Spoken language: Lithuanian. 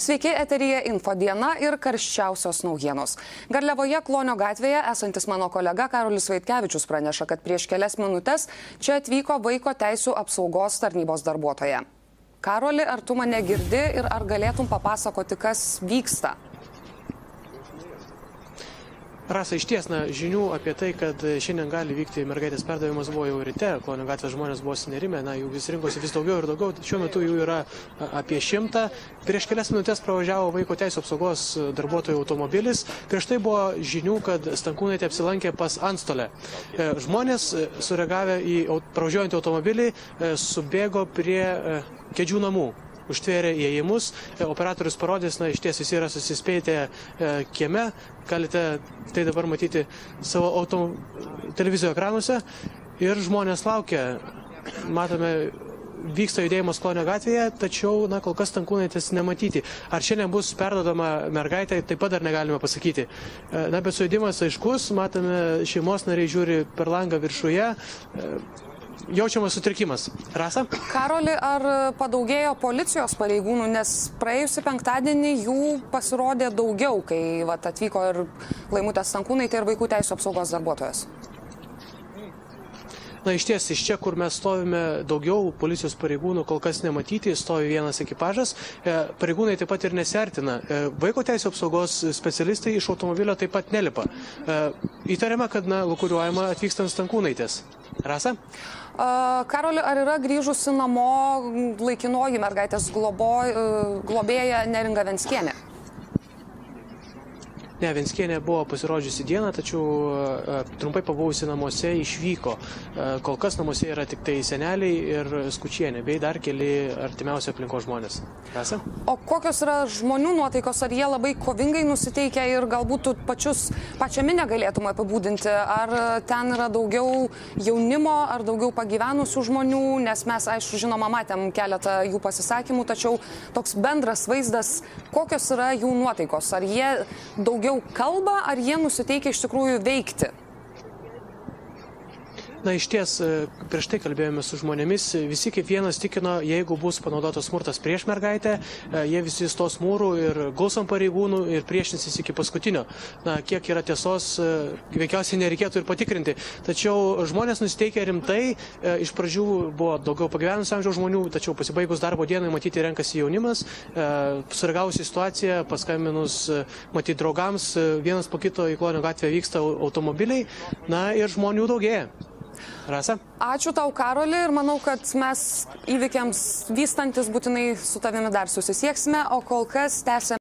Sveiki, eteryje Info diena ir karščiausios naujienos. Garliavoje Klonio gatvėje esantis mano kolega Karolis Vaitkevičius praneša, kad prieš kelias minutės čia atvyko vaiko teisių apsaugos tarnybos darbuotoja. Karoli, ar tu mane girdi ir ar galėtum papasakoti, kas vyksta? Rasa, išties, žinių apie tai, kad šiandien gali vykti mergaitės perdavimas, buvo jau ryte. Klonio gatvės žmonės buvo sunerimę, jų vis rinkosi vis daugiau ir daugiau. Šiuo metu jų yra apie 100. Prieš kelias minutės pravažiavo vaiko teisių apsaugos darbuotojų automobilis. Prieš tai buvo žinių, kad Stankūnaitė apsilankė pas antstolę. Žmonės, sureagavę į pravažiuojantį automobilį, subėgo prie kėdžių namų. Užtvėrė įėjimus, operatorius parodys, išties visi yra susispėję kieme, galite tai dabar matyti savo televizijos ekranuose ir žmonės laukia, matome, vyksta judėjimas Klonio gatvėje, tačiau kol kas Stankūnaitės nematyti. Ar šiandien bus perdodama mergaitė, taip pat dar negalime pasakyti. Bet sujudimas aiškus, matome, šeimos nariai žiūri per langą viršuje. Jaučiamas sutrikimas. Rasa? Karoli, ar padaugėjo policijos pareigūnų, nes praėjusį penktadienį jų pasirodė daugiau, kai atvyko ir Laimutė Stankūnaitė ir vaikų teisių apsaugos darbuotojas? Išties, iš čia, kur mes stovime, daugiau policijos pareigūnų kol kas nematyti, stovi vienas ekipažas. Pareigūnai taip pat ir nesiartina. Vaiko teisių apsaugos specialistai iš automobilio taip pat nelipa. Įtariama, kad lukuriuojama atvykstant Stankūnaitės. Rasa? Karoli, ar yra grįžusi namo laikinoji mergaitės globėja Neringa Venckienė? Ne, Venckienė buvo pasirodžiusi dieną, tačiau trumpai pabuvusi namuose išvyko. Kol kas namuose yra tik tai seneliai ir Skučienė, bei dar keli artimiausi aplinkos žmonės. Rasa? O kokios yra žmonių nuotaikos? Ar jie labai kovingai nusiteikia ir galbūt pačią minę galėtum apibūdinti? Ar ten yra daugiau jaunimo, ar daugiau pagyvenusių žmonių? Nes mes, aišku, žinoma, matėm keletą jų pasisakymų, tačiau toks bendras vaizdas, kokios yra jų nuotaikos? Ar jie daugiau kalba, ar jie nusiteikia iš tikrųjų veikti? Išties, prieš tai kalbėjome su žmonėmis, visi kaip vienas tikino, jeigu bus panaudotas smurtas prieš mergaitę, jie visi stos mūrų ir gausom pareigūnų ir priešinsis iki paskutinio. Kiek yra tiesos, veikiausiai nereikėtų ir patikrinti. Tačiau žmonės nusiteikia rimtai, iš pradžių buvo daugiau pagyvenusio amžiaus žmonių, tačiau pasibaigus darbo dienai matyti renkasi jaunimas, sureagavusi situaciją, paskambinus matyti draugams, vienas po kito į Klonio gatvę vyksta automobiliai, ir žmonių daugėja. Rasa? Ačiū tau, Karoli, ir manau, kad mes įvykiams vystantis būtinai su tavimi dar susisieksime, o kol kas tęsime.